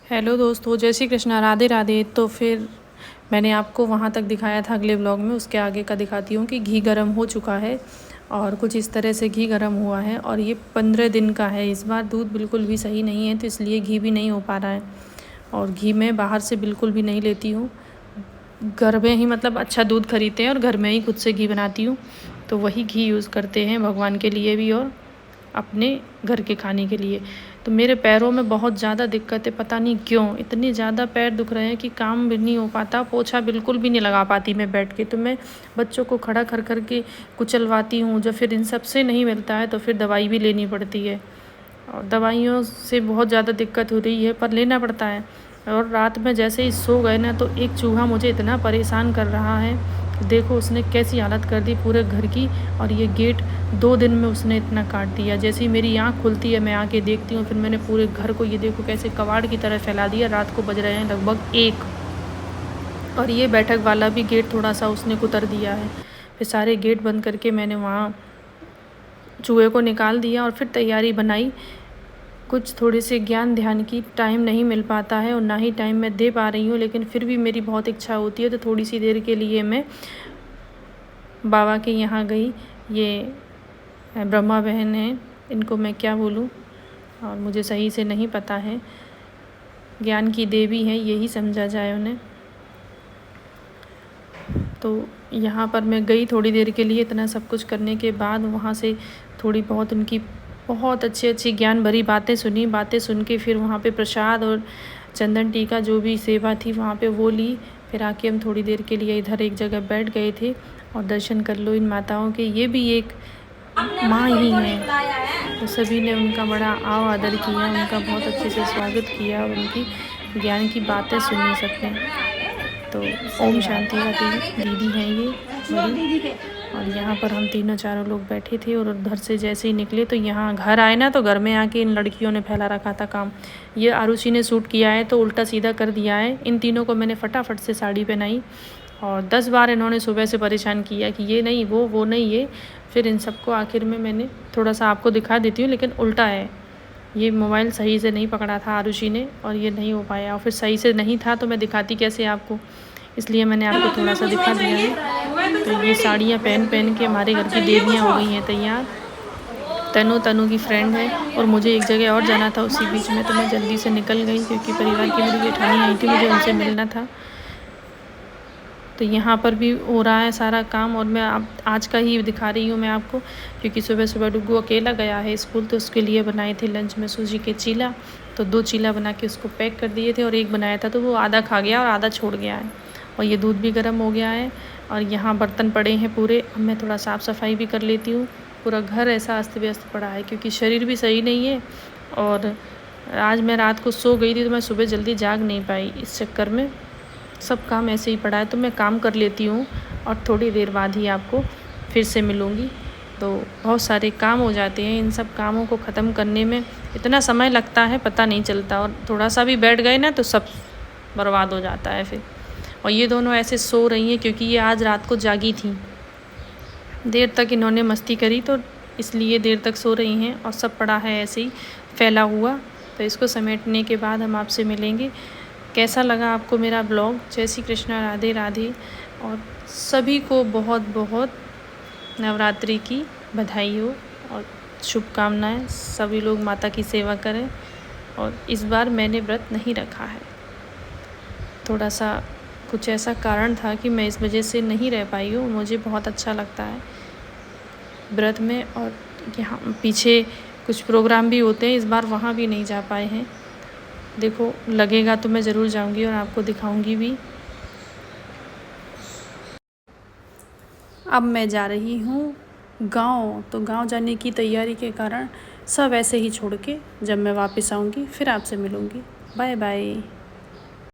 Hello दोस्तों, जय श्री कृष्णा, राधे राधे। तो फिर मैंने आपको वहाँ तक दिखाया था अगले ब्लॉग में, उसके आगे का दिखाती हूँ कि घी गरम हो चुका है और कुछ इस तरह से घी गरम हुआ है। और ये 15 दिन का है। इस बार दूध बिल्कुल भी सही नहीं है, तो इसलिए घी भी नहीं हो पा रहा है। और घी मैं बाहर से बिल्कुल भी नहीं लेती हूँ, घर में ही मतलब अच्छा दूध खरीदते हैं और घर में ही खुद से घी बनाती हूँ। तो वही घी यूज़ करते हैं भगवान के लिए भी और अपने घर के खाने के लिए। तो मेरे पैरों में बहुत ज़्यादा दिक्कत है, पता नहीं क्यों इतने ज़्यादा पैर दुख रहे हैं कि काम भी नहीं हो पाता, पोछा बिल्कुल भी नहीं लगा पाती मैं बैठ के। तो मैं बच्चों को खड़ा कर कर के कुचलवाती हूँ। जब फिर इन सब से नहीं मिलता है तो फिर दवाई भी लेनी पड़ती है और दवाइयों से बहुत ज़्यादा दिक्कत हो रही है, पर लेना पड़ता है। और रात में जैसे ही सो गए ना, तो एक चूहा मुझे इतना परेशान कर रहा है, देखो उसने कैसी हालत कर दी पूरे घर की। और ये गेट 2 दिन में उसने इतना काट दिया। जैसे ही मेरी आँख खुलती है मैं आके देखती हूँ, फिर मैंने पूरे घर को ये देखो कैसे कबाड़ की तरह फैला दिया। रात को बज रहे हैं लगभग 1 और ये बैठक वाला भी गेट थोड़ा सा उसने कुतर दिया है। फिर सारे गेट बंद करके मैंने वहाँ चूहे को निकाल दिया और फिर तैयारी बनाई। कुछ थोड़े से ज्ञान ध्यान की टाइम नहीं मिल पाता है और ना ही टाइम मैं दे पा रही हूँ, लेकिन फिर भी मेरी बहुत इच्छा होती है तो थोड़ी सी देर के लिए मैं बाबा के यहाँ गई। ये ब्रह्मा बहन है, इनको मैं क्या बोलूँ और मुझे सही से नहीं पता है। ज्ञान की देवी है, यही समझा जाए उन्हें। तो यहाँ पर मैं गई थोड़ी देर के लिए। इतना सब कुछ करने के बाद वहाँ से थोड़ी बहुत उनकी बहुत अच्छी अच्छी ज्ञान भरी बातें सुनी। बातें सुन के फिर वहाँ पे प्रसाद और चंदन टीका जो भी सेवा थी वहाँ पे वो ली। फिर आके हम थोड़ी देर के लिए इधर एक जगह बैठ गए थे और दर्शन कर लो इन माताओं के। ये भी एक माँ ही है, तो सभी ने उनका बड़ा आव आदर किया, उनका बहुत अच्छे से स्वागत किया और उनकी ज्ञान की बातें सुनी सबने। तो ओम शांति दीदी हैं ये बड़ी। और यहाँ पर हम तीनों चारों लोग बैठे थे और उधर से जैसे ही निकले तो यहाँ घर आए ना, तो घर में आके इन लड़कियों ने फैला रखा था काम। ये आरुषि ने सूट किया है तो उल्टा सीधा कर दिया है। इन तीनों को मैंने फटाफट से साड़ी पहनाई और 10 बार इन्होंने सुबह से परेशान किया कि ये नहीं वो नहीं ये। फिर इन सबको आखिर में मैंने थोड़ा सा आपको दिखा देती हूँ, लेकिन उल्टा है। ये मोबाइल सही से नहीं पकड़ा था आरुषि ने और ये नहीं हो पाया, और फिर सही से नहीं था तो मैं दिखाती कैसे आपको, इसलिए मैंने आपको थोड़ा सा दिखा दिया है। तो ये साड़ियाँ पहन के हमारे घर की देवियाँ हो गई हैं तैयार। तनु की फ्रेंड है और मुझे एक जगह और जाना था उसी बीच में, तो मैं जल्दी से निकल गई क्योंकि परिवार की मेरी जेठानी आई थी, मुझे उनसे मिलना था। तो यहाँ पर भी हो रहा है सारा काम और मैं अब आज का ही दिखा रही हूँ मैं आपको, क्योंकि सुबह सुबह डुग्गू अकेला गया है स्कूल, तो उसके लिए बनाए थे लंच में सूजी के चीला। तो 2 चीला बना के उसको पैक कर दिए थे और एक बनाया था तो वो आधा खा गया और आधा छोड़ गया है। और ये दूध भी गर्म हो गया है और यहाँ बर्तन पड़े हैं पूरे। अब मैं थोड़ा साफ़ सफाई भी कर लेती हूँ। पूरा घर ऐसा अस्त व्यस्त पड़ा है क्योंकि शरीर भी सही नहीं है और आज मैं रात को सो गई थी तो मैं सुबह जल्दी जाग नहीं पाई। इस चक्कर में सब काम ऐसे ही पड़ा है, तो मैं काम कर लेती हूँ और थोड़ी देर बाद ही आपको फिर से मिलूँगी। तो बहुत सारे काम हो जाते हैं, इन सब कामों को ख़त्म करने में इतना समय लगता है पता नहीं चलता, और थोड़ा सा भी बैठ गए ना तो सब बर्बाद हो जाता है फिर। और ये दोनों ऐसे सो रही हैं क्योंकि ये आज रात को जागी थी, देर तक इन्होंने मस्ती करी तो इसलिए देर तक सो रही हैं और सब पड़ा है ऐसे ही फैला हुआ। तो इसको समेटने के बाद हम आपसे मिलेंगे। कैसा लगा आपको मेरा ब्लॉग? जय श्री कृष्णा, राधे राधे। और सभी को बहुत बहुत नवरात्रि की बधाई हो और शुभकामनाएं। सभी लोग माता की सेवा करें। और इस बार मैंने व्रत नहीं रखा है, थोड़ा सा कुछ ऐसा कारण था कि मैं इस वजह से नहीं रह पाई हूँ। मुझे बहुत अच्छा लगता है व्रत में, और यहाँ पीछे कुछ प्रोग्राम भी होते हैं, इस बार वहाँ भी नहीं जा पाए हैं। देखो लगेगा तो मैं ज़रूर जाऊंगी और आपको दिखाऊंगी भी। अब मैं जा रही हूँ गांव, तो गांव जाने की तैयारी के कारण सब ऐसे ही छोड़ के जब मैं वापस आऊँगी फिर आपसे मिलूँगी। Bye bye.